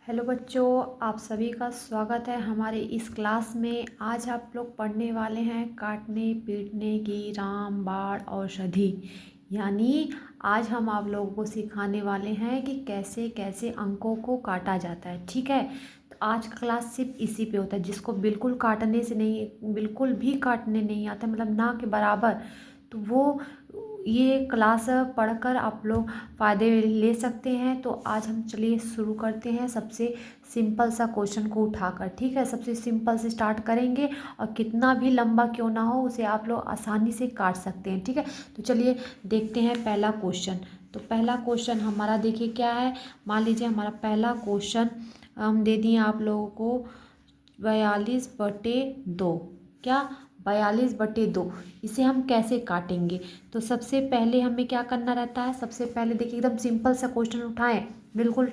Hello बच्चों, आप सभी का स्वागत है हमारे इस क्लास में। आज आप लोग पढ़ने वाले हैं काटने पीटने की रामबाण औषधि। यानी आज हम आप लोगों को सिखाने वाले हैं कि कैसे कैसे अंकों को काटा जाता है। ठीक है, तो आज का क्लास सिर्फ इसी पे होता है। जिसको बिल्कुल काटने से नहीं, बिल्कुल भी काटने नहीं आता, मतलब ना के बराबर, तो वो ये क्लास पढ़कर आप लोग फ़ायदे ले सकते हैं। तो आज हम चलिए शुरू करते हैं सबसे सिंपल सा क्वेश्चन को उठाकर। ठीक है, सबसे सिंपल से स्टार्ट करेंगे और कितना भी लंबा क्यों ना हो उसे आप लोग आसानी से काट सकते हैं। ठीक है, तो चलिए देखते हैं पहला क्वेश्चन। तो पहला क्वेश्चन हमारा देखिए क्या है। मान लीजिए हमारा पहला क्वेश्चन हम दे दिए आप लोगों को 42/2। क्या 42/2, इसे हम कैसे काटेंगे? तो सबसे पहले हमें क्या करना रहता है। सबसे पहले देखिए एकदम सिंपल सा क्वेश्चन उठाएं, बिल्कुल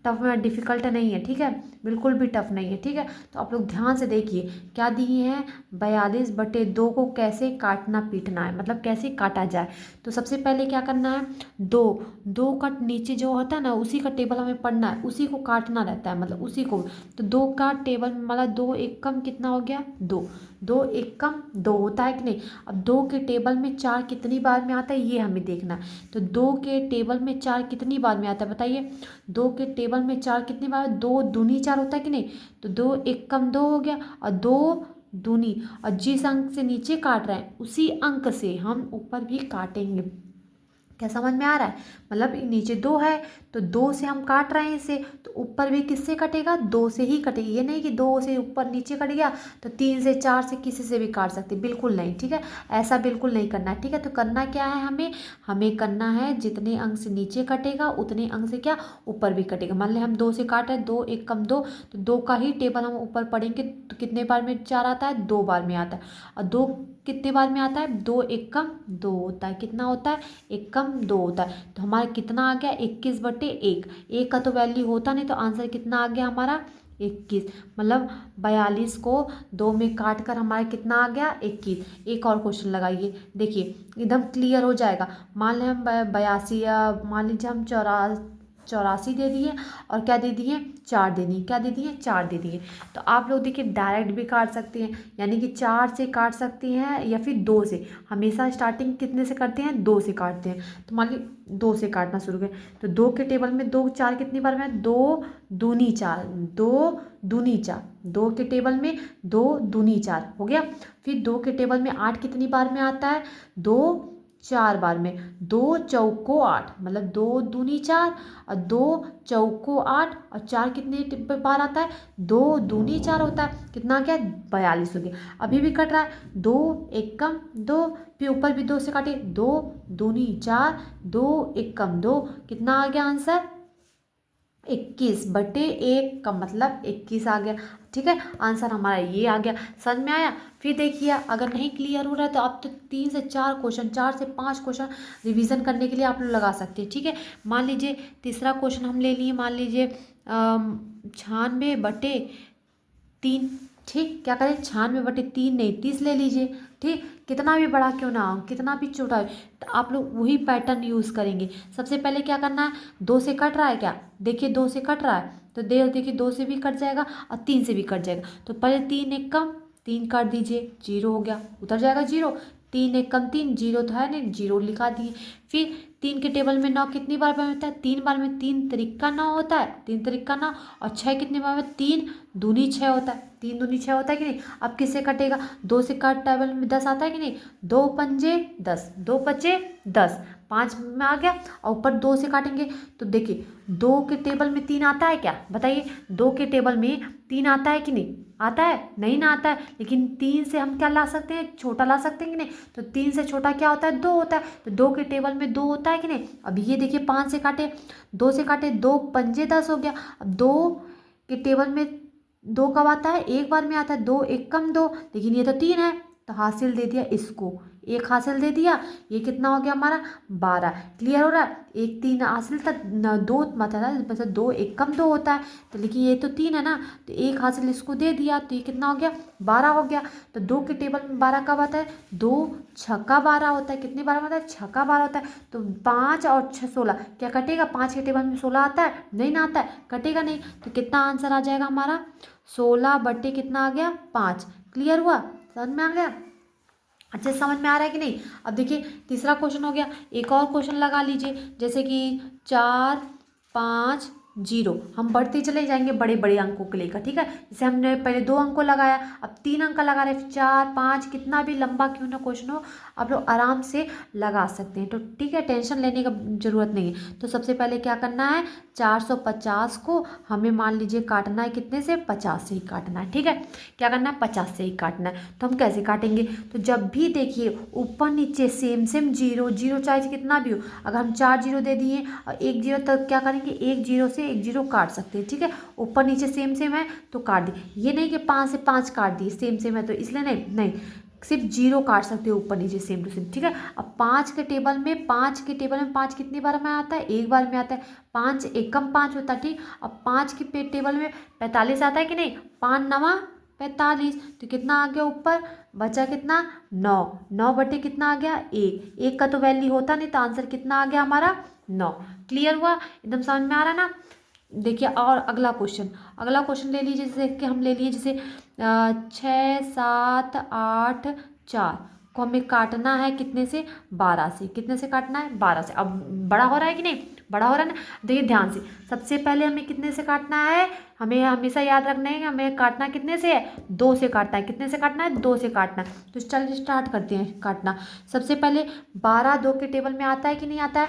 टफ डिफिकल्ट नहीं है। ठीक है, बिल्कुल भी टफ नहीं है। ठीक है, तो आप लोग ध्यान से देखिए क्या दिए हैं। 42/2 को कैसे काटना पीटना है, मतलब कैसे काटा जाए। तो सबसे पहले क्या करना है, दो दो का नीचे जो होता है ना, उसी का टेबल हमें पढ़ना है, उसी को काटना रहता है, मतलब उसी को। तो दो का टेबल में मतलब 2 एकम कितना हो गया, 2। 2 एकम 2 होता है कि नहीं। अब 2 के टेबल में 4 कितनी बार में आता है, ये हमें देखना है। तो 2 के टेबल में 4 कितनी बार में आता है बताइए। 2 के टेबल में 4 कितनी बार, 2 दूनी 4 होता है कि नहीं। तो 2 एकम 2 हो गया और 2 दूनी, और जिस अंक से नीचे काट रहे हैं उसी अंक से हम ऊपर भी काटेंगे। क्या समझ में आ रहा है? मतलब नीचे 2 है तो 2 से हम काट रहे हैं इसे, तो ऊपर भी किससे कटेगा, 2 से ही कटेगा। ये नहीं कि 2 से ऊपर नीचे कट गया तो 3 से 4 से किसी से भी काट सकते, बिल्कुल नहीं। ठीक है, ऐसा बिल्कुल नहीं करना है। ठीक है, तो करना क्या है, हमें करना है जितने अंक से नीचे कटेगा उतने अंक से क्या ऊपर भी कटेगा। मान लें हम 2 से काट रहे हैं, 2 एकम 2, तो 2 का ही टेबल हम ऊपर पढ़ेंगे। तो कितने बार में 4 आता है, 2 बार में आता है। और 2 कितने बार में आता है, 2 एकम 2 होता है। कितना होता है, एकम 2 होता है। तो हमारा कितना आ गया, 21/1। एक का तो वैल्यू होता नहीं, तो आंसर कितना आ गया हमारा 21। मतलब 42 को 2 में काट कर हमारा कितना आ गया, 21। एक और क्वेश्चन लगाइए, देखिए एकदम क्लियर हो जाएगा। मान लें हम 82, या मान लीजिए हम 84 दे दिए, और क्या दे दिए, 4 दे दिए। क्या दे दिए, 4 दे दिए। तो आप लोग देखिए डायरेक्ट भी काट सकते हैं, यानी कि 4 से काट सकते हैं या फिर 2 से। हमेशा स्टार्टिंग कितने से करते हैं, 2 से काटते हैं। तो मान लीजिए 2 से काटना शुरू करें, तो 2 के टेबल में 2 4 कितनी बार में, 2 दूनी 4, 2 दूनी 4। 2 के टेबल में 2 दूनी 4 हो गया। फिर 2 के टेबल में 8 कितनी बार में आता है, 2 4 बार में। 2 चौको 8, मतलब 2 दूनी 4 और 2 चौको 8, और 4 कितने बार आता है, 2 दूनी 4 होता है। कितना क्या, 42 हो गया। अभी भी कट रहा है, 2 एकम 2, फिर ऊपर भी 2 से काटे, 2 दूनी 4, 2 एकम 2, कितना आ गया आंसर, 21/1 का मतलब 21 आ गया। ठीक है, आंसर हमारा ये आ गया। समझ में आया? फिर देखिए अगर नहीं क्लियर हो रहा है तो आप तो 3 से 4 क्वेश्चन, 4 से 5 क्वेश्चन रिवीजन करने के लिए आप लोग लगा सकते हैं। ठीक है, मान लीजिए तीसरा क्वेश्चन हम ले लिए, मान लीजिए 96/3। ठीक, क्या करें, 96/3 नहीं, 30 ले लीजिए। ठीक, कितना भी बड़ा क्यों ना हो, कितना भी छोटा हो, तो आप लोग वही पैटर्न यूज़ करेंगे। सबसे पहले क्या करना है, 2 से कट रहा है क्या, देखिए 2 से कट रहा है, तो देखिए 2 से भी कट जाएगा और 3 से भी कट जाएगा। तो पहले 3 एकम 3 काट दीजिए, 0 हो गया, उतर जाएगा 0। 3 एकम 3, 0 तो है नहीं, 0 लिखा दिए। फिर 3 के टेबल में 9 कितनी बार में होता है, 3 बार में। 3 त्रिका 9 होता है, 3 त्रिका 9, और 6 कितनी बार में, 3 दूनी 6 होता है। 3 दूनी 6 होता है कि नहीं। अब किससे कटेगा, 2 से काट टेबल में 10 आता है कि नहीं, 2 पंजे 10, 2 पचे 10, 5 में आ गया। और ऊपर 2 से काटेंगे तो देखिए 2 के टेबल में 3 आता है क्या, बताइए। 2 के टेबल में 3 आता है कि नहीं, आता है, नहीं ना आता है। लेकिन 3 से हम क्या ला सकते हैं, छोटा ला सकते हैं कि नहीं। तो 3 से छोटा क्या होता है, 2 होता है। तो 2 के टेबल में 2 होता है कि नहीं। अब ये देखिए 5 से काटे, 2 से काटे, 2 पंजे 10 हो गया। अब 2 के टेबल में 2 कब आता है, एक बार में आता है, 2 एकम 2, लेकिन ये तो 3 है, तो हासिल दे दिया इसको। एक हासिल दे दिया, ये कितना हो गया हमारा 12। क्लियर हो रहा है? एक 3 हासिल था, 2 मतलब 2 एक कम 2 होता है, तो लेकिन ये तो 3 है ना, तो एक हासिल इसको दे दिया, तो ये कितना हो गया 12 हो गया। तो 2 के टेबल में 12 कब आता है? 2 छक्का 12 होता है। कितनी 12 होता है? छक्का 12 होता है। तो 5 और 6 16, क्या कटेगा? 5 के टेबल में 16 आता है? नहीं ना आता है, कटेगा नहीं। तो कितना आंसर आ जाएगा हमारा? 16 बटे कितना आ गया? 5। क्लियर हुआ? समझ में आ गया? अच्छा, समझ में आ रहा है कि नहीं? अब देखिए तीसरा क्वेश्चन हो गया। एक और क्वेश्चन लगा लीजिए, जैसे कि 4 5 0। हम बढ़ते चले जाएंगे बड़े बड़े अंकों को लेकर, ठीक है। जैसे हमने पहले 2 अंक को लगाया, अब 3 अंक का लगा रहे, 4 5, कितना भी लंबा क्यों ना क्वेश्चन हो, आप लोग आराम से लगा सकते हैं। तो ठीक है, टेंशन लेने का जरूरत नहीं है। तो सबसे पहले क्या करना है, 450 को हमें मान लीजिए काटना है कितने से? 50 से ही काटना है, ठीक है। क्या करना है? 50 से ही काटना है। तो हम कैसे काटेंगे? तो जब भी देखिए ऊपर नीचे सेम सेम जीरो जीरो, चाहे कितना भी हो, अगर हम 4 जीरो दे दिए और 1 जीरो, तब क्या करेंगे? 1 जीरो से 1 जीरो काट सकते हैं, ठीक है। ऊपर नीचे सेम सेम है तो काट दिए। ये नहीं कि 5 से 5 काट दिए, सेम सेम है तो इसलिए नहीं, नहीं, सिर्फ जीरो काट सकते हो ऊपर नीचे सेम टू सेम, ठीक है। अब 5 के टेबल में 5 कितनी बार में आता है? एक बार में आता है। 5 एकम 5 होता है, ठीक। अब 5 के टेबल में 45 आता है कि नहीं? 5 नवा 45, तो कितना आ गया ऊपर? बचा कितना? 9। 9 बटे कितना आ गया? 1। 1 का तो वैल्यू होता नहीं, तो आंसर कितना आ गया हमारा? 9। क्लियर हुआ? एकदम समझ में आ रहा है ना? देखिए और अगला क्वेश्चन ले लीजिए, जैसे कि हम ले लिए, जैसे 6 7 8 4 को हमें काटना है कितने से? 12 से। कितने से काटना है? 12 से। अब बड़ा हो रहा है कि नहीं? बड़ा हो रहा है ना? देखिए ध्यान से, सबसे पहले हमें कितने से काटना है? हमें हमेशा याद रखना है कि हमें काटना कितने से है? 2 से काटना है। कितने से काटना है? 2 से काटना है। तो चलिए स्टार्ट करते हैं काटना। सबसे पहले 12 2 के टेबल में आता है कि नहीं आता है?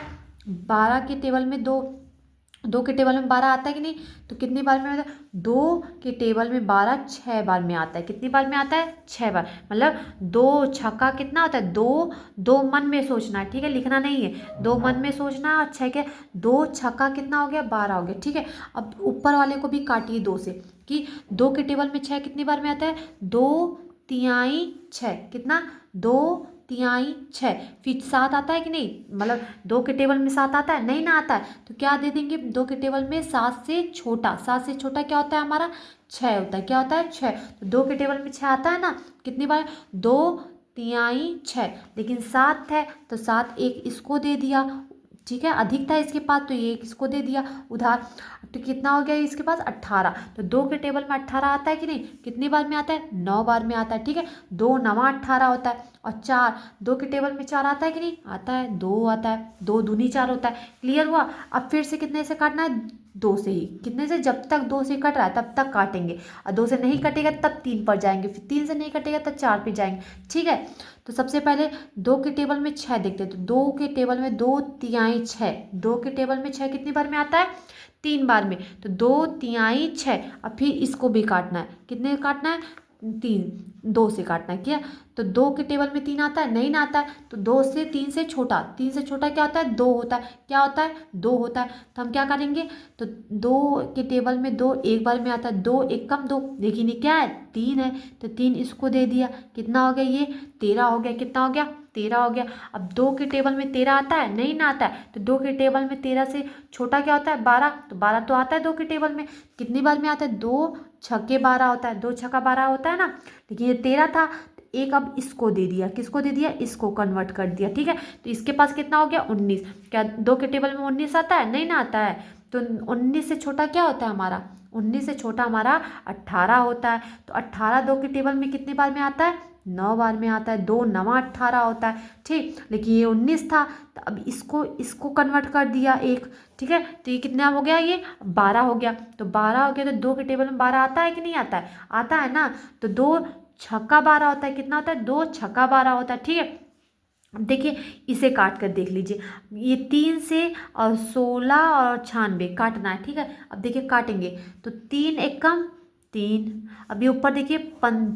12 के टेबल में 2 के टेबल में 12 आता है कि नहीं? तो कितनी बार में आता है? 2 के टेबल में 12 6 बार में आता है। कितनी बार में आता है? 6 बार। मतलब 2 छक्का कितना होता है? 2 2 मन में सोचना है, ठीक है, लिखना नहीं है। 2 मन में सोचना है। 6 के 2 छक्का कितना हो गया? 12 हो गया, ठीक है। अब ऊपर वाले को भी काटिए 2 से, कि 2 के टेबल में 6 कितनी बार में आता है? 2 तिहाई 6। कितना? 2 तिहाई 6। फिर 7 आता है कि नहीं? मतलब 2 के टेबल में 7 आता है? नहीं ना आता है, तो क्या दे देंगे? 2 के टेबल में 7 से छोटा, 7 से छोटा क्या होता है हमारा? 6 होता है। क्या होता है? 6। तो 2 के टेबल में 6 आता है ना, कितनी बार? 2 तिहाई 6, लेकिन 7 है तो 7 एक इसको दे दिया, ठीक है, अधिक था इसके पास तो ये इसको दे दिया उधार। तो कितना हो गया इसके पास? 18। तो 2 के टेबल में 18 आता है कि नहीं? कितनी बार में आता है? 9 बार में आता है, ठीक है। 2 नवा 18 होता है। और 4, 2 के टेबल में 4 आता है कि नहीं? आता है। 2 आता है, 2 दूनी 4 होता है। क्लियर हुआ? अब फिर से कितने से काटना है? 2 से ही। कितने से? जब तक 2 से कट रहा है तब तक काटेंगे, और 2 से नहीं कटेगा तब 3 पर जाएंगे, फिर 3 से नहीं कटेगा तब 4 पे जाएंगे, ठीक है। तो सबसे पहले 2 के टेबल में 6 देखते हैं। तो 2 के टेबल में 2 तिहाई 6, 2 के टेबल में 6 कितनी बार में आता है? 3 बार में। तो 2 तिहाई 6। अब फिर इसको भी काटना है। कितने काटना है? 3। 2 से काटना है क्या? तो 2 के टेबल में 3 आता है? नहीं ना आता है। तो 2 से 3 से छोटा, 3 से छोटा क्या होता है? 2 होता है। क्या होता है? 2 होता है। तो हम क्या करेंगे? तो 2 के टेबल में 2 एक बार में आता है। 2 एक कम 2, लेकिन ये क्या है? 3 है, तो 3 इसको दे दिया। कितना हो गया? ये 13 हो गया। कितना हो गया? 13 हो गया। अब 2 के टेबल में 13 आता है? नहीं ना आता है। तो 2 के टेबल में 13 से छोटा क्या होता है? 12। तो 12 तो आता है 2 के टेबल में। कितनी बार में आता है? 2 छक्के 12 होता है। 2 छक्का 12 होता है ना, लेकिन ये 13 था, एक अब इसको दे दिया। किसको दे दिया? इसको कन्वर्ट कर दिया, ठीक है। तो इसके पास कितना हो गया? 19। क्या 2 के टेबल में 19 आता है? नहीं ना आता है। तो 19 से छोटा क्या होता है हमारा? 19 से छोटा हमारा 18 होता है। तो 18 2 के टेबल में कितनी बार में आता है? 9 बार में आता है। 2 नवा 18 होता है, ठीक। लेकिन ये 19 था, तो अब इसको कन्वर्ट कर दिया एक, ठीक है। तो ये कितना हो गया? ये 12 हो गया। तो 12 हो गया, तो 2 के टेबल में 12 आता है कि नहीं आता है? आता है ना। तो 2 छक्का 12 होता है। कितना होता है? 2 छक्का 12 होता है, ठीक है। अब देखिए इसे काट कर देख लीजिए। ये 3 से और 16 और 96 काटना है, ठीक है। अब देखिए काटेंगे तो 3 एकम 3। अब ये ऊपर देखिए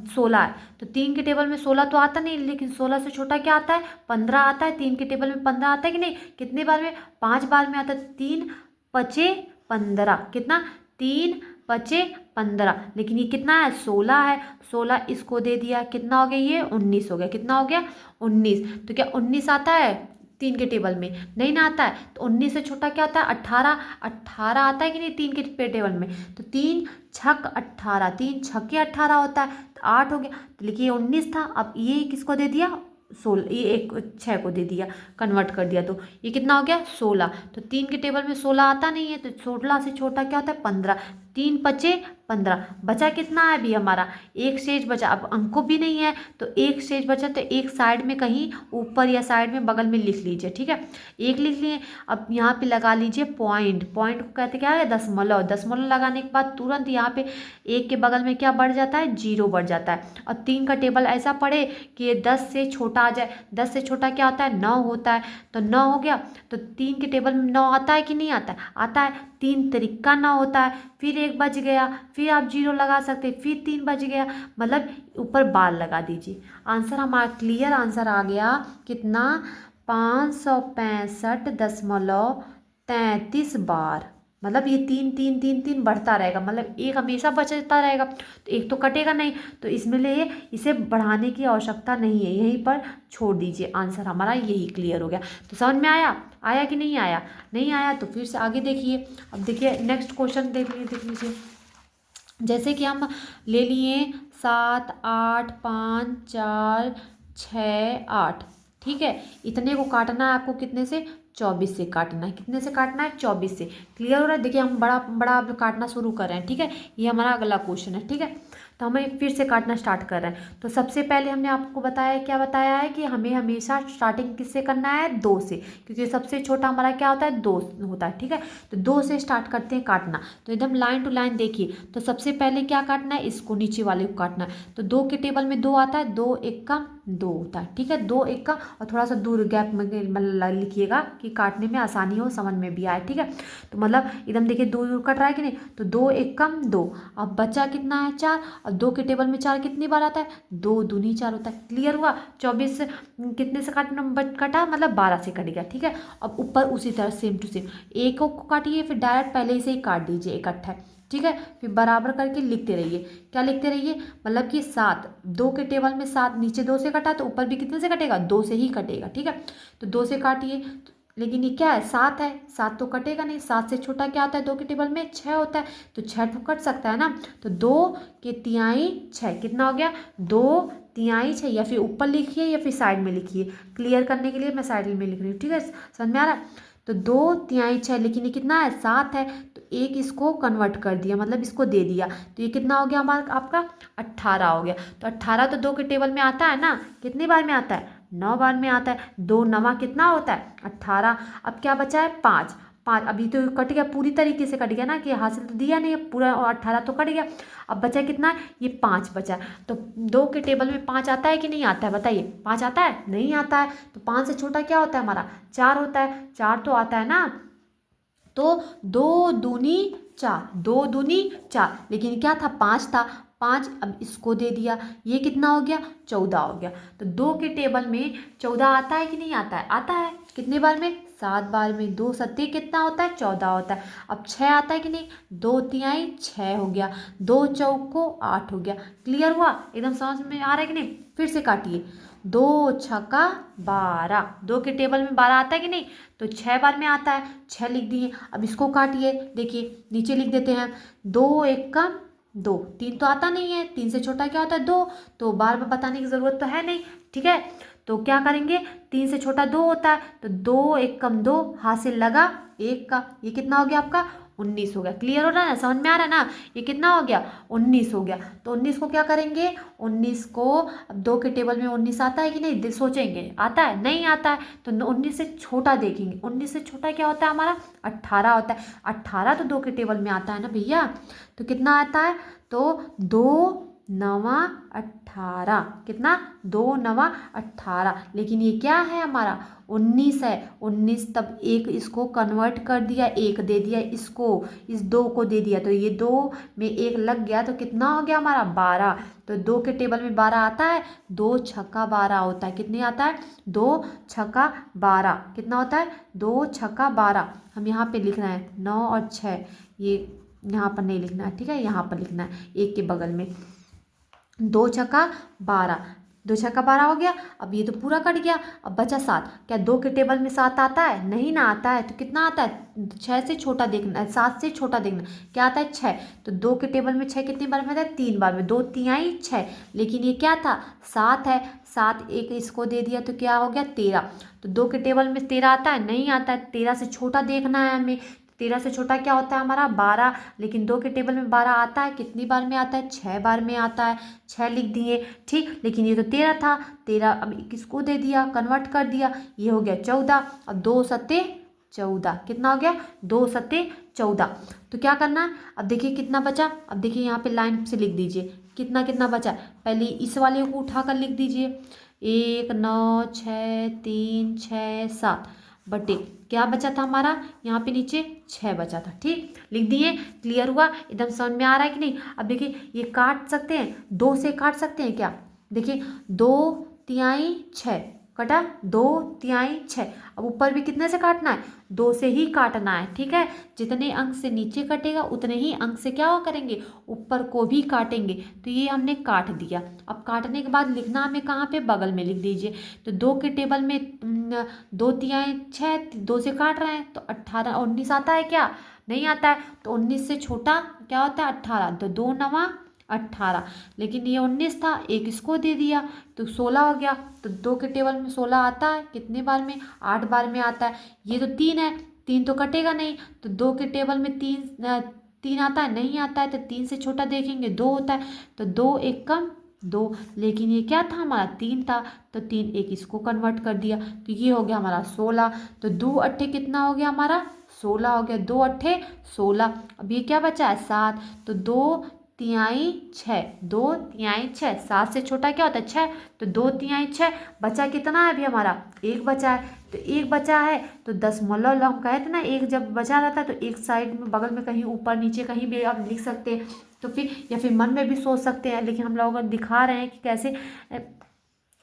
16 है, तो 3 के टेबल में 16 तो आता नहीं, लेकिन 16 से छोटा क्या आता है? 15 आता है। 3 के टेबल में 15 आता है कि नहीं? कितनी बार में? 5 बार में आता है। 3 पचे 15। कितना? 3 बचे 15, लेकिन ये कितना है 16 है, 16 इसको दे दिया, कितना हो गया ये 19 हो गया, कितना हो गया 19। तो क्या 19 आता है 3 के टेबल में? नहीं ना आता है। तो 19 से छोटा क्या आता है 18, 18 आता है कि नहीं 3 के टेबल में? तो 3 छक 18, 3 छक्के 18 होता है, तो 8 हो गया। तो लिखिए 19 था, अब ये किसको दे दिया 16, ये एक 6 को दे दिया, कन्वर्ट कर दिया, तो ये कितना हो गया 16। तो 3 के टेबल में 16 आता नहीं है, तो 16 से छोटा क्या होता है 15, 3 बचे 15, बचा कितना है अभी हमारा एक शेष बचा। अब अंकों भी नहीं है तो एक शेष बचा, तो एक साइड में कहीं ऊपर या साइड में बगल में लिख लीजिए, ठीक है, एक लिख लिए। अब यहाँ पे लगा लीजिए पॉइंट, पॉइंट को कहते क्या है दशमलव, दशमलव लगाने के बाद तुरंत यहाँ पे एक के बगल में क्या बढ़ जाता है 0 बढ़ जाता है। और 3 का टेबल ऐसा पढ़े कि ये 10 से छोटा आ जाए, 10 से छोटा क्या होता है 9 होता है, तो 9 हो गया। तो 3 के टेबल में 9 आता है कि नहीं आता है? आता है, 3 तिरिक्का 9 होता है, फिर 1 बच गया, फिर आप 0 लगा सकते, फिर 3 बच गया, मतलब ऊपर बार लगा दीजिए। आंसर हमारा क्लियर आंसर आ गया कितना 565.33 बार। मतलब ये 3 3 3 3 बढ़ता रहेगा, मतलब एक हमेशा बचता रहेगा, तो एक तो कटेगा नहीं, तो इसमें लिए इसे बढ़ाने की आवश्यकता नहीं है, यहीं पर छोड़ दीजिए। आंसर हमारा यही क्लियर हो गया। तो समझ में आया, आया कि नहीं आया? नहीं आया तो फिर से आगे देखिए। अब देखिए नेक्स्ट क्वेश्चन देख लीजिए। जैसे कि हम ले लिए 7 8 5 4 6 8, ठीक है, इतने को काटना है आपको कितने से 24 से काटना है, कितने से काटना है 24 से। क्लियर हो रहा है? देखिए हम बड़ा बड़ा अब काटना शुरू कर रहे हैं, ठीक है, ये हमारा अगला क्वेश्चन है, ठीक है। तो हमें फिर से काटना स्टार्ट कर रहे हैं। तो सबसे पहले हमने आपको बताया, क्या बताया है कि हमें हमेशा स्टार्टिंग किससे करना है 2 से, क्योंकि सबसे छोटा हमारा क्या होता है 2 होता है, ठीक है। तो 2 से स्टार्ट करते हैं काटना। तो एकदम लाइन टू लाइन देखिए। तो सबसे पहले क्या काटना है, इसको नीचे वाले को काटना है। तो 2 के टेबल में 2 आता है, 2 1 का 2 होता है, ठीक है, 2 1 का, और थोड़ा सा दूर गैप में लिखिएगा कि काटने में आसानी हो, समझ में भी आए, ठीक है। तो मतलब एकदम देखिए 2 दूर कट रहा है कि नहीं, तो 2 1 कम 2, अब बचा कितना है 4, और 2 के टेबल में 4 कितनी बार आता है 2 दूनी 4 होता है। क्लियर हुआ? 24 कितने से कटा, मतलब 12 से कट गया, ठीक है। अब ऊपर उसी तरह सेम टू सेम एक को काटिए, फिर डायरेक्ट पहले से ही काट दीजिए इकट्ठा, ठीक है। फिर बराबर करके लिखते रहिए, क्या लिखते रहिए, मतलब कि 7, 2 के टेबल में 7, नीचे 2 से कटा तो ऊपर भी कितने से कटेगा 2 से ही कटेगा, ठीक है। तो 2 से काटिए, लेकिन ये क्या है 7 है, 7 तो कटेगा नहीं, 7 से छोटा क्या आता है 2 के टेबल में 6 होता है, तो 6 तो कट सकता है ना। तो 2 के तिहाई 6 कितना हो गया 2 तिहाई 6, या फिर ऊपर लिखिए या फिर साइड में लिखिए, क्लियर करने के लिए मैं साइड में लिख रही हूँ, ठीक है, समझ में आ रहा है। तो 2 तिहाई 6, लेकिन ये कितना है 7 है, तो एक इसको कन्वर्ट कर दिया, मतलब इसको दे दिया, तो ये कितना हो गया हमारा आपका 18 हो गया। तो 18 तो 2 के टेबल में आता है ना, कितनी बार में आता है 9 बार में आता है, 2 9 कितना होता है 18। अब क्या बचा है 5, 5 अभी तो कट गया, पूरी तरीके से कट गया ना, कि हासिल तो दिया नहीं है पूरा, और 18 तो कट गया। अब बचा कितना है ये 5 बचा। तो 2 के टेबल में 5 आता है कि नहीं आता है, बताइए 5 आता है? नहीं आता है। तो 5 से छोटा क्या होता है हमारा 4 होता है, 4 तो आता है ना। तो 2 दूनी 4, 2 दूनी 4, लेकिन क्या था 5 था, 5 अब इसको दे दिया, ये कितना हो गया 14 हो गया। तो 2 के टेबल में 14 आता है कि नहीं आता है? आता है, कितने बार में 7 बार में, 2 सत्ते कितना होता है 14 होता है। अब 6 आता है कि नहीं, 2 तिहाई 6 हो गया, 2 चौको 8 हो गया। क्लियर हुआ? एकदम समझ में आ रहा है कि नहीं? फिर से काटिए, 2 छक्का 12, 2 के टेबल में 12 आता है कि नहीं, तो 6 बार में आता है, 6 लिख दिए। अब इसको काटिए, देखिए नीचे लिख देते हैं, 2 1 का 2, 3 तो आता नहीं है, 3 से छोटा क्या होता है 2, तो बार बार बताने की ज़रूरत तो है नहीं, ठीक है। तो क्या करेंगे, 3 से छोटा 2 होता है, तो 2 1 कम 2, हासिल लगा 1 का, ये कितना हो गया आपका 19 हो गया। क्लियर हो रहा है ना, समझ में आ रहा है ना, ये कितना हो गया 19 हो गया। तो 19 को क्या करेंगे, 19 को, अब 2 के टेबल में 19 आता है कि नहीं, सोचेंगे आता है, नहीं आता है, तो 19 से छोटा देखेंगे, 19 से छोटा क्या होता है हमारा 18 होता है। 18 तो 2 के टेबल में आता है ना भैया, तो कितना आता है, तो 2 9 18, कितना 2 9 18, लेकिन ये क्या है हमारा 19 है, 19 तब एक इसको कन्वर्ट कर दिया, एक दे दिया इसको, इस 2 को दे दिया, तो ये 2 में 1 लग गया, तो कितना हो गया हमारा 12। तो 2 के टेबल में 12 आता है, 2 छक्का 12 होता है, कितने आता है 2 छक्का 12, कितना होता है 2 छक्का 12। हम यहाँ पे लिख रहे हैं 9 और 6, ये यहाँ पर नहीं लिखना है, ठीक है, यहाँ पर लिखना है एक के बगल में। 2 छक्का 12, 2 छक्का 12 हो गया। अब ये तो पूरा कट गया, अब बचा 7। क्या 2 के टेबल में 7 आता है? नहीं ना आता है। तो कितना आता है? 6 से छोटा देखना, 7 से छोटा देखना। क्या आता है? 6। तो 2 के टेबल में 6 कितनी बार में आता है? 3 बार में। 2 तिहाई 6, लेकिन ये क्या था? 7 है। 7 एक इसको दे दिया तो क्या हो गया? 13। तो 2 के टेबल में 13 आता है? नहीं आता है। 13 से छोटा देखना है हमें। 13 से छोटा क्या होता है हमारा? 12। लेकिन 2 के टेबल में 12 आता है, कितनी बार में आता है? 6 बार में आता है। 6 लिख दिए, ठीक। लेकिन ये तो 13 था, 13 अब किसको दे दिया? कन्वर्ट कर दिया, ये हो गया 14। अब 2 सत्ते 14, कितना हो गया? 2 सत्ते 14। तो क्या करना है? अब देखिए कितना बचा। अब देखिए यहाँ पे लाइन से लिख दीजिए कितना कितना बचा। पहले इस वाले को उठाकर लिख दीजिए, 1 9 6 3 6 7 बटे क्या बचा था हमारा? यहाँ पे नीचे 6 बचा था, ठीक। लिख दिए, क्लियर हुआ? एकदम समझ में आ रहा है कि नहीं? अब देखिए ये काट सकते हैं, 2 से काट सकते हैं क्या? देखिए 2 तिहाई 6 कटा, 2 तिहाई 6। अब ऊपर भी कितने से काटना है? 2 से ही काटना है, ठीक है। जितने अंक से नीचे कटेगा उतने ही अंक से क्या हो करेंगे? ऊपर को भी काटेंगे। तो ये हमने काट दिया। अब काटने के बाद लिखना हमें कहाँ पे? बगल में लिख दीजिए। तो 2 के टेबल में 2 तिहाई 6, 2 से काट रहे हैं तो 18 19 आता है क्या? नहीं आता है। तो 19 से छोटा क्या होता है? 18। तो 2 9 18, लेकिन ये 19 था, एक इसको दे दिया तो 16 हो गया। तो 2 के टेबल में 16 आता है, कितने बार में? 8 बार में आता है। ये तो 3 है, 3 तो कटेगा नहीं। तो 2 के टेबल में 3 आता है? नहीं आता है। तो 3 से छोटा देखेंगे 2 होता है। तो 2 एक कम 2, लेकिन ये क्या था हमारा? 3 था। तो 3 एक इसको कन्वर्ट कर दिया, तो ये हो गया हमारा 16। तो 2 अट्ठे कितना हो गया हमारा? 16 हो गया। 2 अट्ठे 16। अब ये क्या बचा है? 7। तो 2 तिहाई 6, 2 तिहाई 6, 7 से छोटा क्या होता है? 6। तो 2 तिहाई 6 बचा कितना है अभी हमारा? 1 बचा है। तो 1 बचा है तो दशमलव हम कहे थे ना, 1 जब बचा रहता है तो एक साइड में बगल में कहीं ऊपर नीचे कहीं भी आप लिख सकते हैं। तो फिर या फिर मन में भी सोच सकते हैं, लेकिन हम लोग दिखा रहे हैं कि कैसे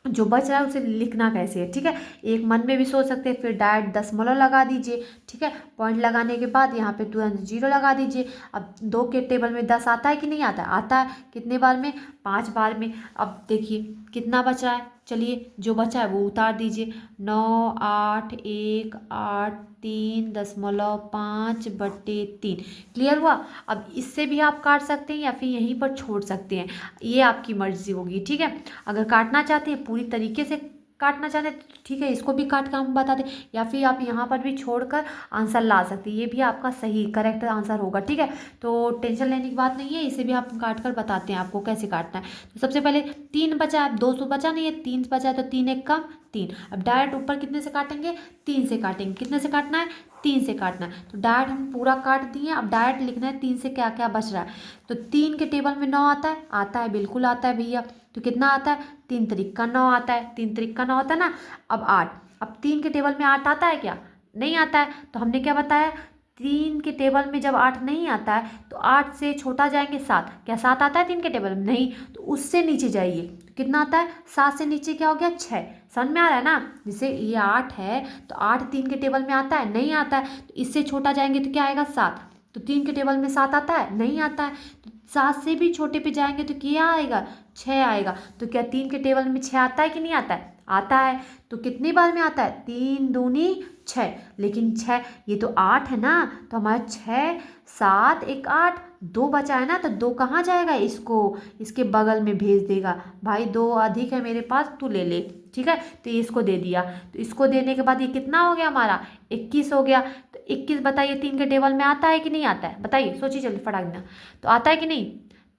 जो बच रहा है उसे लिखना कैसे है, ठीक है। एक मन में भी सोच सकते हैं, फिर डायरेक्ट दशमलव लगा दीजिए, ठीक है। पॉइंट लगाने के बाद यहाँ पे तुरंत 0 लगा दीजिए। अब 2 के टेबल में 10 आता है कि नहीं आता है? आता है। कितने बार में? 5 बार में। अब देखिए कितना बचा है, चलिए जो बचा है वो उतार दीजिए। 9 8 1 8 3.5 बटे 3, क्लियर हुआ? अब इससे भी आप काट सकते हैं या फिर यहीं पर छोड़ सकते हैं, ये आपकी मर्जी होगी, ठीक है। अगर काटना चाहते हैं पूरी तरीके से काटना चाहते हैं तो ठीक है, इसको भी काट कर हम बता दें, या फिर आप यहाँ पर भी छोड़कर आंसर ला सकते हैं, ये भी आपका सही करेक्ट आंसर होगा, ठीक है। तो टेंशन लेने की बात नहीं है, इसे भी आप काट कर बताते हैं आपको कैसे काटना है। तो सबसे पहले 3 बचा है, 200 बचा नहीं है, 3 बचा है तो 3 एक कम 3। अब डायरेक्ट ऊपर कितने से काटेंगे? 3 से काटेंगे। कितने से काटना है? 3 से काटना है। तो डायरेक्ट हम पूरा काट दिए, अब डायरेक्ट लिखना है 3 से क्या क्या बच रहा है। तो 3 के टेबल में 9 आता है? आता है, बिल्कुल आता है भैया। तो कितना आता है? 3 त्रिक का 9 आता है, 3 त्रिक का 9 होता है ना। अब 8, अब 3 के टेबल में 8 आता है क्या? नहीं आता है। तो हमने क्या बताया? 3 के टेबल में जब 8 नहीं आता है तो 8 से छोटा जाएंगे 7। क्या 7 आता है 3 के टेबल में? नहीं। तो उससे नीचे जाइए, तो कितना आता है? 7 से नीचे क्या हो गया? 6। समझ में आ रहा है ना? जैसे ये 8 है तो 8 3 के टेबल में आता है? नहीं आता है। तो इससे छोटा जाएंगे तो क्या आएगा? 7। तो 3 के टेबल में 7 आता है? नहीं आता है। तो 7 से भी छोटे पे जाएंगे तो क्या आएगा? 6 आएगा। तो क्या 3 के टेबल में 6 आता है कि नहीं आता है? आता है। तो कितनी बार में आता है? 3 दूनी 6, लेकिन 6 ये तो 8 है ना, तो हमारा 6 7 1 8, 2 बचा है ना, तो 2 कहाँ जाएगा? इसको इसके बगल में भेज देगा, भाई 2 अधिक है मेरे पास, तू ले ले, ठीक है। तो इसको दे दिया। तो इसको देने के बाद ये कितना हो गया हमारा? 21 हो गया। तो 21 बताइए 3 के टेबल में आता है कि नहीं आता है? बताइए, सोचिए जल्दी फटाक देना। तो आता है कि नहीं?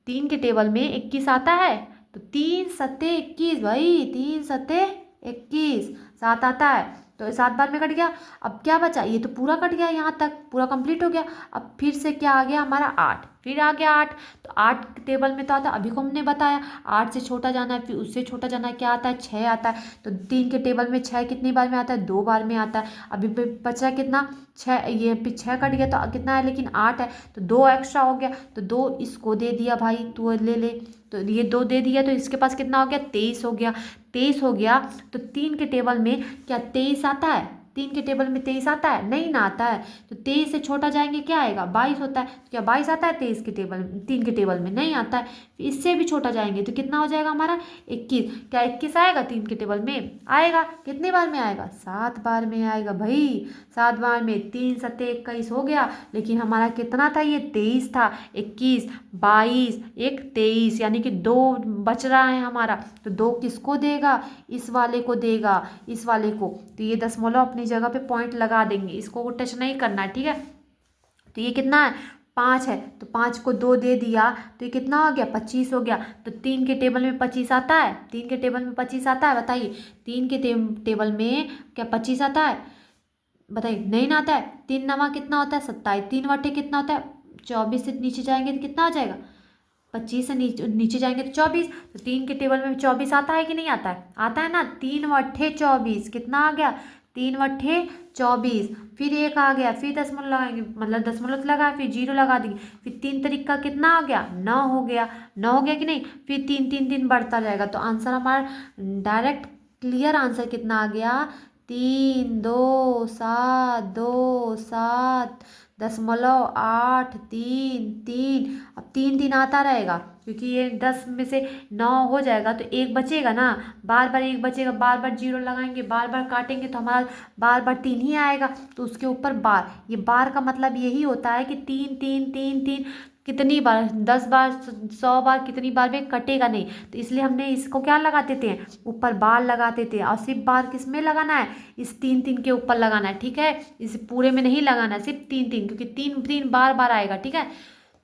3 के टेबल में 21 आता है। तो 3 सत्ते 21 भाई, 3 सत्ते 21, 7 आता है। तो 7 बार में कट गया। अब क्या बचा? ये तो पूरा कट गया, यहाँ तक पूरा कंप्लीट हो गया। अब फिर से क्या आ गया हमारा? 8, फिर आ गया 8। तो 8 टेबल में तो आता, अभी को हमने बताया 8 से छोटा जाना है, फिर उससे छोटा जाना है, क्या आता है? 6 आता है। तो 3 के टेबल में 6 कितनी बार में आता है? 2 बार में आता है। अभी बचा कितना? 6, ये 6 कट गया तो कितना है? लेकिन 8 है, तो 2 एक्स्ट्रा हो गया। तो 2 इसको दे दिया भाई, तू ले ले। तो ये 2 दे दिया तो इसके पास कितना हो गया? 23 हो गया। 23 हो गया। तो 3 के टेबल में क्या 23 आता है? 3 के टेबल में 23 आता है? नहीं ना आता है। तो 23 से छोटा जाएंगे क्या आएगा? 22 होता है। तो क्या 22 आता है 23 के टेबल 3 के टेबल में? नहीं आता है। इससे भी छोटा जाएंगे तो कितना हो जाएगा हमारा? 21। क्या 21 आएगा 3 के टेबल में? आएगा। कितने बार में आएगा? 7 बार में आएगा भाई। 7 बार में 3 सत्ते 21 हो गया। लेकिन हमारा कितना था? ये 23 था। 21, 22, 1 23, यानी कि 2 बच रहा है हमारा। तो 2 किसको देगा? इस वाले को देगा, इस वाले को। तो ये दशमलव अपनी जगह पे पॉइंट लगा देंगे, इसको टच नहीं करना है, ठीक है। तो ये कितना है? 5 है। तो 5 को 2 दे दिया तो ये कितना हो गया? 25 हो गया। तो 3 के टेबल में 25 आता है? 3 के टेबल में 25 आता है? बताइए। 3 के टेबल में क्या 25 आता है? बताइए। नहीं ना आता है। 3 नवा कितना होता है? 27। 3 वटे कितना होता है? 24 से नीचे जाएंगे तो कितना आ जाएगा? 25 से नीचे जाएंगे तो 24। तो 3 के टेबल में 24 आता है कि नहीं आता है? आता है ना। 3 वट्ठे 24 कितना आ गया? 3 वट्ठे 24। फिर 1 आ गया, फिर दशमलव लगाएंगे, मतलब दशमलव लगाए, फिर 0 लगा देंगे। फिर 3 तरीक का कितना आ गया? 9 हो गया। 9 हो गया कि नहीं? फिर 3 3 3 बढ़ता जाएगा। तो आंसर हमारा डायरेक्ट क्लियर आंसर कितना आ गया? 3 2 7 2 7 दशमलव 8 3 3। अब 3 3 आता रहेगा क्योंकि ये 10 में से 9 हो जाएगा तो 1 बचेगा ना। बार बार 1 बचेगा, बार बार 0 लगाएंगे, बार बार काटेंगे तो हमारा बार बार 3 ही आएगा। तो उसके ऊपर बार, ये बार का मतलब यही होता है कि 3 3 3 3 कितनी बार, 10 बार, 100 बार, कितनी बार में कटेगा नहीं। तो इसलिए हमने इसको क्या लगा देते हैं? ऊपर बार लगाते थे। और सिर्फ बार किस में लगाना है? इस 3 3 के ऊपर लगाना है, ठीक है। इस पूरे में नहीं लगाना है, सिर्फ 3 3, क्योंकि 3 3 बार बार आएगा, ठीक है।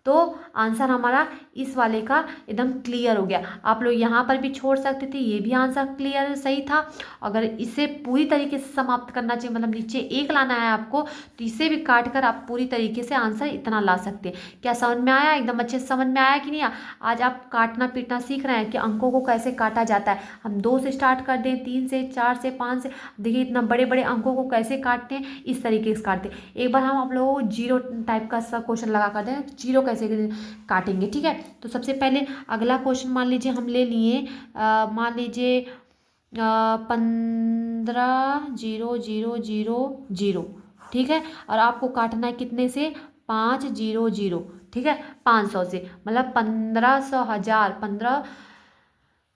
तो आंसर हमारा इस वाले का एकदम क्लियर हो गया। आप लोग यहाँ पर भी छोड़ सकते थे, ये भी आंसर क्लियर सही था। अगर इसे पूरी तरीके से समाप्त करना चाहिए, मतलब नीचे 1 लाना है आपको, तो इसे भी काट कर आप पूरी तरीके से आंसर इतना ला सकते हैं। क्या समझ में आया? एकदम अच्छे से समझ में आया कि नहीं? आज आप काटना पीटना सीख रहे हैं कि अंकों को कैसे काटा जाता है। हम 2 से स्टार्ट कर दें, 3 से, 4 से, 5 से। देखिए इतना बड़े बड़े अंकों को कैसे काटते हैं, इस तरीके से काटते हैं। एक बार हम आप लोगों को 0 टाइप का सा क्वेश्चन लगा कर दें, 0 कैसे काटेंगे, ठीक है। तो सबसे पहले अगला क्वेश्चन मान लीजिए हम ले लिए, मान लीजिए 15 0 0 0 0, ठीक है। और आपको काटना है कितने से? 5 0 0, ठीक है। 500 से, मतलब 1500 हजार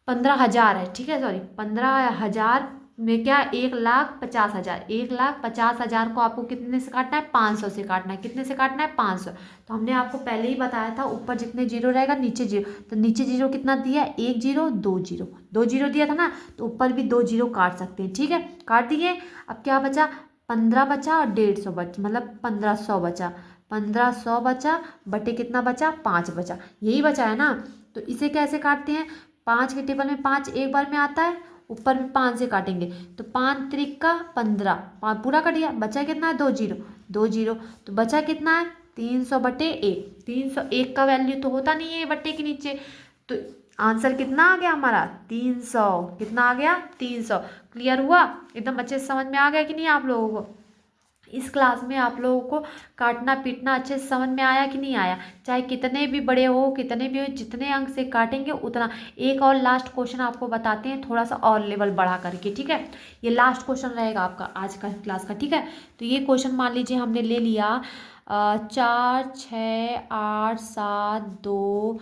15,000 है, ठीक है। सॉरी 15,000 में क्या? 1,50,000। 1,50,000 को आपको कितने से काटना है? 500 से काटना है। कितने से काटना है? 500। तो हमने आपको पहले ही बताया था ऊपर जितने 0 रहेगा नीचे 0। तो नीचे 0 कितना दिया? 1 0 2 0, 2 0 दिया था ना। तो ऊपर भी 2 0 काट सकते हैं, ठीक है। काट दिए। अब क्या बचा? 15 बचा और 150 बचा, मतलब 1500 बचा। 1500 बचा बटे कितना बचा? 5 बचा। यही बचा है ना। तो इसे कैसे काटते हैं? 5 के टेबल में 5 एक बार में आता है, ऊपर भी 5 से काटेंगे। तो 5 त्रिक का 15, पूरा कट गया। बचा कितना है? 2 0 2 0। तो बचा कितना है? 300 बटे 1। 301 का वैल्यू तो होता नहीं है बटे के नीचे। तो आंसर कितना आ गया हमारा? 300। कितना आ गया? 300। क्लियर हुआ? एकदम अच्छे से समझ में आ गया कि नहीं आप लोगों को? इस क्लास में आप लोगों को काटना पीटना अच्छे से समझ में आया कि नहीं आया? चाहे कितने भी बड़े हो, कितने भी हो, जितने अंक से काटेंगे उतना। एक और लास्ट क्वेश्चन आपको बताते हैं, थोड़ा सा और लेवल बढ़ा करके, ठीक है। ये लास्ट क्वेश्चन रहेगा आपका आज का क्लास का, ठीक है। तो ये क्वेश्चन मान लीजिए हमने ले लिया 4 6 8 7 2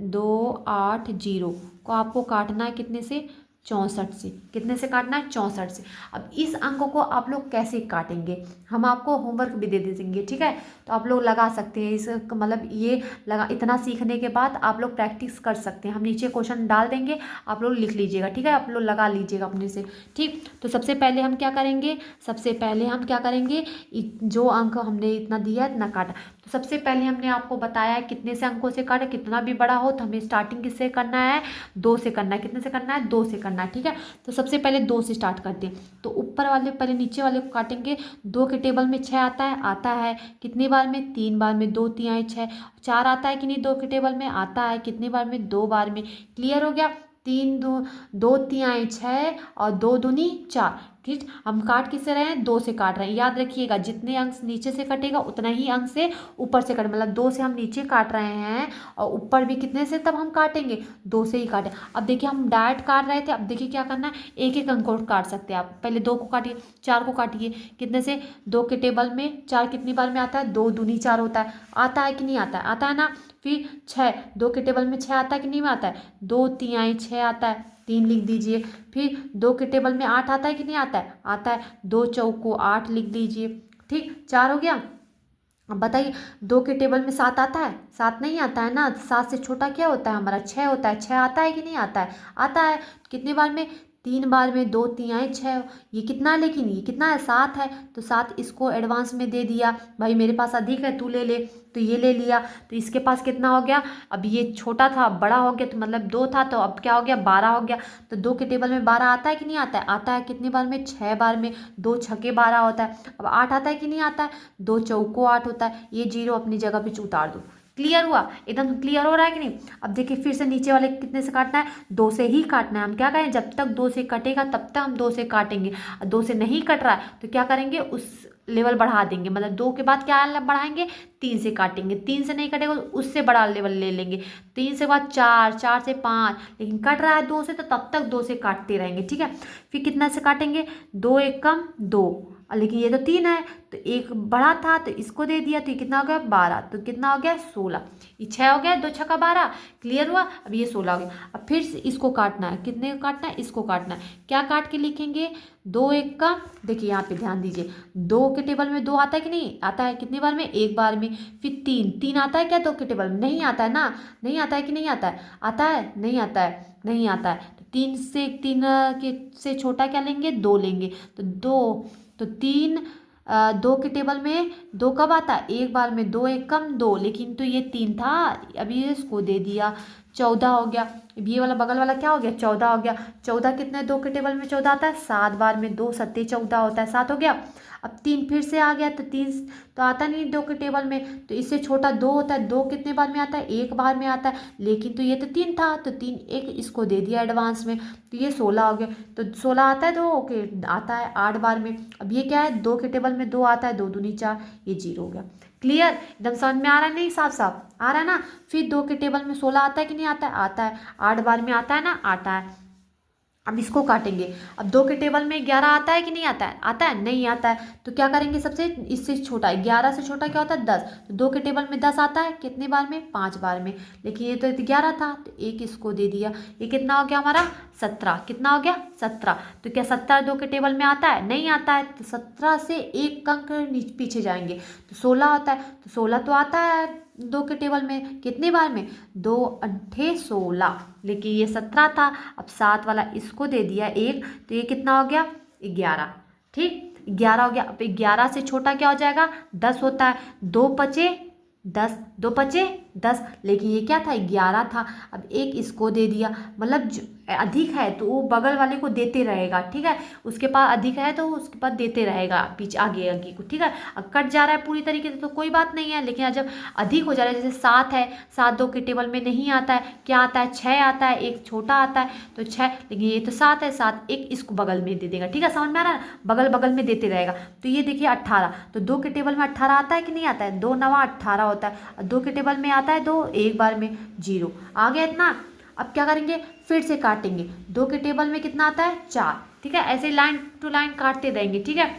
2 8 0 को आपको काटना है कितने से? 64 से। कितने से काटना है? 64 से। अब इस अंक को आप लोग कैसे काटेंगे, हम आपको होमवर्क भी दे देंगे, ठीक है। तो आप लोग लगा सकते हैं इस, मतलब ये लगा, इतना सीखने के बाद आप लोग प्रैक्टिस कर सकते हैं। हम नीचे क्वेश्चन डाल देंगे, आप लोग लिख लीजिएगा, ठीक है। आप लोग लगा लीजिएगा अपने से, ठीक। तो सबसे पहले हम क्या करेंगे? सबसे पहले हम क्या करेंगे? जो अंक हमने इतना दिया इतना काटा। तो सबसे पहले हमने आपको बताया है कितने से अंकों से काटे। कितना भी बड़ा हो तो हमें स्टार्टिंग किससे करना है? 2 से करना है। कितने से करना है? 2 से करना है, ठीक है। तो सबसे पहले 2 से स्टार्ट करते हैं। तो ऊपर वाले पहले नीचे वाले को काटेंगे। 2 के टेबल में 6 आता है? आता है। कितनी बार में? 3 बार में। 2 3 6। 4 आता है कि नहीं? 2 के टेबल में आता है। कितनी बार में? 2 बार में। क्लियर हो गया? 3 2 2 3 6 और 2 दूनी 4। ठीक, हम काट किससे रहे हैं, 2 से काट रहे हैं। याद रखिएगा जितने अंक नीचे से कटेगा उतना ही अंक से ऊपर से कटे, मतलब 2 से हम नीचे काट रहे हैं और ऊपर भी कितने से तब हम काटेंगे, 2 से ही काटें। अब देखिए हम डायरेक्ट काट रहे थे, अब देखिए क्या करना है, एक एक अंक को काट सकते हैं आप। पहले 2 को काटिए, 4 को काटिए, कितने से, 2 के टेबल में 4 कितनी बार में आता है, 2 दूनी 4 होता है, आता है कि नहीं आता है, आता है ना। फिर 6, 2 के टेबल में 6 आता है कि नहीं आता है, 2 तिहाई 6 आता है, 3 लिख दीजिए। फिर 2 के टेबल में 8 आता है कि नहीं आता है, आता है, 2 चौको 8 लिख दीजिए। ठीक, 4 हो गया। अब बताइए 2 के टेबल में 7 आता है, 7 नहीं आता है ना, 7 से छोटा क्या होता है हमारा, 6 होता है, 6 आता है कि नहीं आता है, आता है। कितने बार में, 3 बार में, 2 तिहाई 6, ये कितना है, लेकिन ये कितना है, 7 है, तो 7 इसको एडवांस में दे दिया, भाई मेरे पास अधिक है तू ले ले, तो ये ले लिया, तो इसके पास कितना हो गया, अब ये छोटा था अब बड़ा हो गया, तो मतलब 2 था तो अब क्या हो गया, 12 हो गया। तो 2 के टेबल में 12 आता है कि नहीं आता है, आता है, कितनी बार में, 6 बार में, 2 छके 12 होता है। अब 8 आता है कि नहीं आता है, 2 चौको 8 होता है, ये 0 अपनी जगह पे उतार दो। क्लियर हुआ, एकदम क्लियर हो रहा है कि नहीं। अब देखिए फिर से नीचे वाले कितने से काटना है, 2 से ही काटना है। हम क्या करें, जब तक 2 से कटेगा तब तक हम 2 से काटेंगे, 2 से नहीं कट रहा है तो क्या करेंगे, उस लेवल बढ़ा देंगे, मतलब 2 के बाद क्या बढ़ाएंगे, 3 से काटेंगे, 3 से नहीं कटेगा तो उससे बड़ा लेवल ले लेंगे, 3 से बाद 4, 4 से 5, लेकिन कट रहा है 2 से तो तब तक 2 से काटते रहेंगे। ठीक है, फिर कितना से काटेंगे, 2 एक कम 2, लेकिन ये तो 3 है तो एक बड़ा था तो इसको दे दिया, तो ये कितना हो गया, 12, तो कितना हो गया, 16, ये 6 हो गया, 2 छक्का 12, क्लियर हुआ। अब ये 16 हो गया। अब फिर से इसको काटना है, कितने को काटना है, इसको काटना है, क्या काट के लिखेंगे, 2 एक का, देखिए यहाँ पे ध्यान दीजिए, 2 के टेबल में 2 आता है कि नहीं आता है, कितनी बार में, एक बार में। फिर 3 आता है क्या 2 के टेबल में, नहीं आता है ना, नहीं आता है कि नहीं आता है, आता है, नहीं आता है, नहीं आता है, तो 3 के से छोटा क्या लेंगे, 2 लेंगे, तो 2, तो 3, 2 के टेबल में 2 कब आता है, एक बार में, 2 एक कम 2, लेकिन तो ये 3 था, अभी इसको दे दिया, 14 हो गया। ये वाला बगल वाला क्या हो गया, 14 हो गया। 14 कितने, 2 के टेबल में 14 आता है, 7 बार में, 2 सत्ते 14 होता है, 7 हो गया। अब 3 फिर से आ गया, तो 3 तो आता नहीं 2 के टेबल में, तो इससे छोटा 2 होता है, 2 कितने बार में आता है, एक बार में आता है, लेकिन तो ये तो 3 था, तो 3 एक इसको दे दिया एडवांस में, तो ये 16 हो गया। तो 16 आता है 2 ओके, आता है 8 बार में। अब ये क्या है, 2 के टेबल में 2 आता है, 2 दूनी 4, ये 0 हो गया। क्लियर, एकदम समझ में आ रहा है, नहीं साफ साफ आ रहा है ना। फिर 2 के टेबल में 16 आता है कि नहीं आता है, आता है, 8 बार में आता है ना, आता है। अब इसको काटेंगे। अब 2 के टेबल में 11 आता है कि नहीं आता है, आता है, नहीं आता है, तो क्या करेंगे, सबसे इससे छोटा, 11 से छोटा क्या होता है, 10, तो 2 के टेबल में 10 आता है, कितने बार में, 5 बार में, लेकिन ये तो 11 था तो एक इसको दे दिया, ये कितना हो गया हमारा, 17, कितना हो गया, 17। तो क्या 17 2 के टेबल में आता है, नहीं आता है, तो 17 से एक अंक पीछे जाएंगे तो 16 होता है, तो 16 तो आता है 2 के टेबल में, कितने बार में, 2 अंठे 16, लेकिन ये 17 था। अब 7 वाला इसको दे दिया 1, तो ये कितना हो गया, 11। ठीक, 11 हो गया। अब 11 से छोटा क्या हो जाएगा, 10 होता है, 2 पचे 10, 2 पचे 10, लेकिन ये क्या था, 11 था। अब एक इसको दे दिया, मतलब अधिक है तो वो बगल वाले को देते रहेगा, ठीक है, उसके पास अधिक है तो उसके पास देते रहेगा पीछे आगे आगे को, ठीक है। अब कट जा रहा है पूरी तरीके से तो कोई बात नहीं है, लेकिन जब अधिक हो जा रहा है, जैसे 7 है, 7 2 के टेबल में नहीं आता है, क्या आता है, 6 आता है, एक छोटा आता है, तो 6, लेकिन ये तो 7 है, 7 एक इसको बगल में दे देगा, ठीक है, समझ में आ रहा है, बगल बगल में देते रहेगा। तो ये देखिए 18, तो 2 के टेबल में 18 आता है कि नहीं आता है, 2 9 18 होता है, 2 के टेबल में आता है 2, एक बार में 0 आ गया इतना। अब क्या करेंगे, फिर से काटेंगे, 2 के टेबल में कितना आता है, 4, ठीक है, ऐसे लाइन टू लाइन काटते रहेंगे, ठीक है,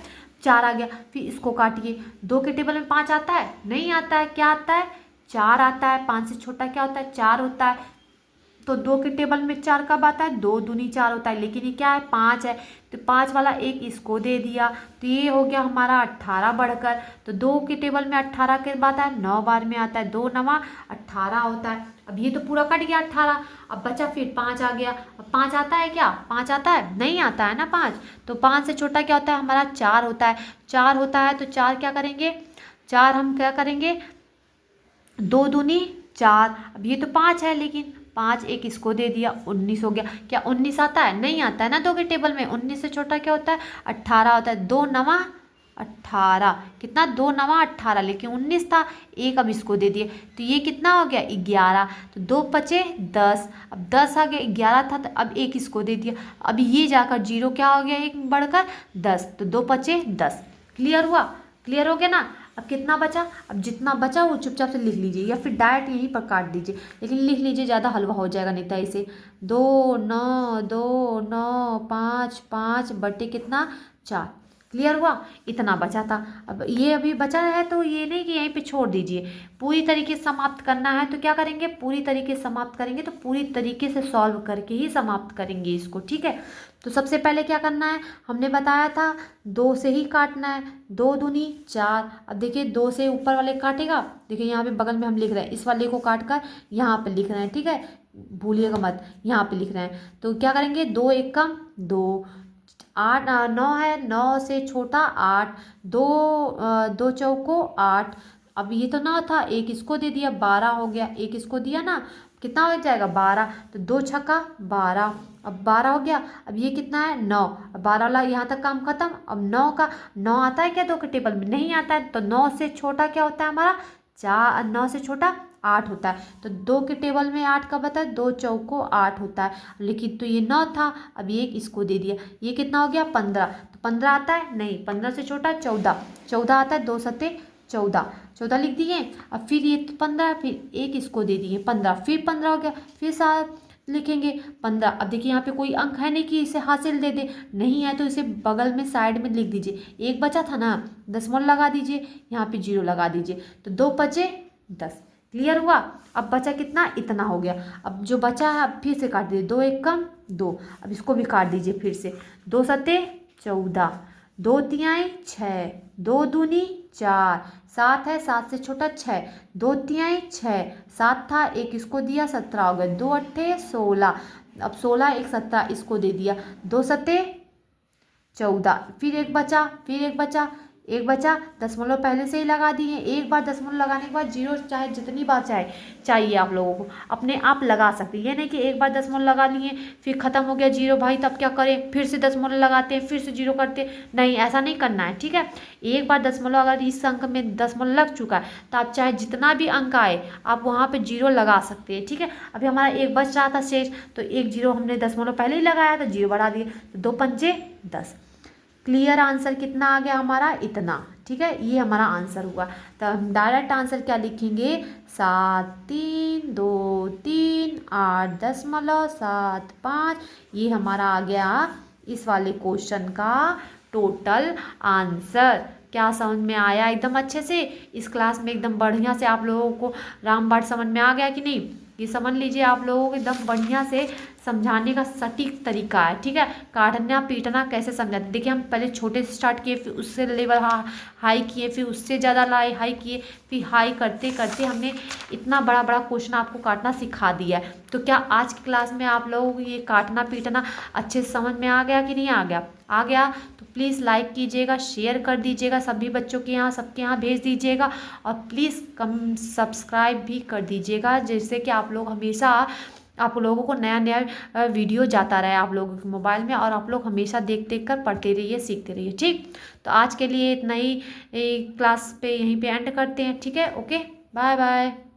4 आ गया। फिर इसको काटिए, 2 के टेबल में 5 आता है, नहीं आता है, क्या आता है, 4 आता है, 5 से छोटा क्या होता है, 4 होता है, तो 2 के टेबल में 4 कब आता है, 2 दूनी 4 होता है, लेकिन ये क्या है, 5 है, तो 5 वाला एक इसको दे दिया, तो ये हो गया हमारा 18 बढ़कर। तो 2 के टेबल में 18 के बाद आता है, 9 बार में आता है, 2 9 18 होता है। अब ये तो पूरा कट गया 18, अब बचा फिर 5 आ गया। अब 5 आता है क्या, 5 आता है, नहीं आता है ना 5, तो 5 से छोटा क्या होता है हमारा, 4 होता है, 4 होता है, तो 4 क्या करेंगे, 4 हम क्या करेंगे, 2 दूनी 4, अब ये तो 5 है, लेकिन 5 एक इसको दे दिया, 19 हो गया। क्या 19 आता है, नहीं आता है ना 2 के टेबल में, 19 से छोटा क्या होता है, 18 होता है, 2 9 18, कितना 2 9 18, लेकिन 19 था, एक अब इसको दे दिए तो ये कितना हो गया 11, तो 2 बचे 10, अब 10 आ गया, 11 था तो अब एक इसको दे दिया, अब ये जाकर 0 क्या हो गया एक बढ़कर 10, तो 2 बचे 10। क्लियर हुआ? क्लियर हो गया ना? अब कितना बचा? अब जितना बचा वो चुपचाप से लिख लीजिए या फिर डायरेक्ट यहीं पर काट दीजिए, लेकिन लिख लीजिए, ज़्यादा हलवा हो जाएगा नहीं तो ऐसे। 2 9 2 9 5 5 बटे कितना 4। क्लियर हुआ? इतना बचा था। अब ये अभी बचा है तो ये नहीं कि यहीं पे छोड़ दीजिए, पूरी तरीके से समाप्त करना है तो क्या करेंगे, पूरी तरीके से समाप्त करेंगे, तो पूरी तरीके से सॉल्व करके ही समाप्त करेंगे इसको। ठीक है, तो सबसे पहले क्या करना है, हमने बताया था 2 से ही काटना है, 2 दूनी 4। अब देखिए 2 से ऊपर वाले काटेगा, देखिए यहाँ पे बगल में हम लिख रहे हैं, इस वाले को काट कर यहाँ पे लिख रहे हैं। ठीक है, भूलिएगा मत, यहाँ पे लिख रहे हैं। तो क्या करेंगे, 2 1 कम 2, 8 9 है, 9 से छोटा 8, 2 2 चौको 8। अब ये तो 9 था, एक इसको दे दिया 12 हो गया, एक इसको दिया ना, कितना हो जाएगा 12, तो 2 छक्का 12, अब 12 हो गया। अब ये कितना है 9, अब 12 वाला यहाँ तक काम खत्म। अब 9 का 9 आता है क्या 2 के टेबल में? नहीं आता है, तो 9 से छोटा क्या होता है हमारा 4, 9 से छोटा 8 होता है, तो 2 के टेबल में 8 का बता है, 2 चौको 8 होता है, लेकिन तो ये 9 था, अब ये इसको दे दिया, ये कितना हो गया 15, तो 15 आता है नहीं, 15 से छोटा 14, 14 आता है, 2 सत्ते 14, 14 लिख दिए। अब फिर ये 15, फिर एक इसको दे दिए 15, फिर 15 हो गया, फिर 7 लिखेंगे 15। अब देखिए यहाँ पे कोई अंक है नहीं कि इसे हासिल दे दे, नहीं है तो इसे बगल में साइड में लिख दीजिए, एक बचा था ना, दशमलव लगा दीजिए, यहाँ पे 0 लगा दीजिए, तो 2 बचे 10। क्लियर हुआ? अब बचा कितना, इतना हो गया। अब जो बचा है अब फिर से काट दीजिए, 2 1 कम 2, अब इसको भी काट दीजिए फिर से, 2 सत्ते 14, 2 तिहाई 6, 2 दूनी 4, 7 है, 7 से छोटा 6, 2 तिहाई 6, 7 था, एक इसको दिया 17 हो गया, 2 अट्ठे 16, अब 16 1 17 इसको दे दिया, 2 सत्ते 14, फिर एक बचा, फिर एक बचा, एक बचा, दशमलव पहले से ही लगा दिए, एक बार दशमलव लगाने के बाद 0 चाहे जितनी बार चाहिए आप लोगों को अपने आप लगा सकते हैं, ये नहीं कि एक बार दशमलव लगा लिए फिर ख़त्म हो गया 0 भाई तब क्या करें, फिर से दशमलव लगाते हैं, फिर से 0 करते, नहीं ऐसा नहीं करना है। ठीक है, एक बार दशमलव अगर इस अंक में दशमलव लग चुका है तो आप चाहे जितना भी अंक आए आप वहाँ पर 0 लगा सकते हैं। ठीक है, अभी हमारा एक बच रहा था शेष, तो एक 0 हमने दशमलव पहले ही लगाया था, 0 बढ़ा दिए, तो 2 पंचे 10। क्लियर? आंसर कितना आ गया हमारा, इतना। ठीक है, ये हमारा आंसर हुआ। तो हम डायरेक्ट आंसर क्या लिखेंगे, 7 3 2 3 8.75, ये हमारा आ गया इस वाले क्वेश्चन का टोटल आंसर। क्या समझ में आया एकदम अच्छे से? इस क्लास में एकदम बढ़िया से आप लोगों को रामबाण समझ में आ गया कि नहीं? ये समझ लीजिए आप लोगों को एकदम बढ़िया से समझाने का सटीक तरीका है। ठीक है, काटना पीटना कैसे समझाते, देखिए हम पहले छोटे से स्टार्ट किए, फिर उससे लेवल हाई किए, फिर उससे ज़्यादा हाई किए, फिर हाई करते करते हमने इतना बड़ा बड़ा क्वेश्चन आपको काटना सिखा दिया है। तो क्या आज की क्लास में आप लोगों को ये काटना पीटना अच्छे से समझ में आ गया कि नहीं आ गया? आ गया तो प्लीज़ लाइक कीजिएगा, शेयर कर दीजिएगा, सभी बच्चों के यहाँ सबके यहाँ भेज दीजिएगा, और प्लीज़ सब्सक्राइब भी कर दीजिएगा, जिससे कि आप लोग हमेशा आप लोगों को नया नया वीडियो जाता रहे आप लोगों के मोबाइल में, और आप लोग हमेशा देख देख कर पढ़ते रहिए, सीखते रहिए। ठीक, तो आज के लिए इतना ही क्लास पे यहीं पे एंड करते हैं। ठीक है, ओके, बाय बाय।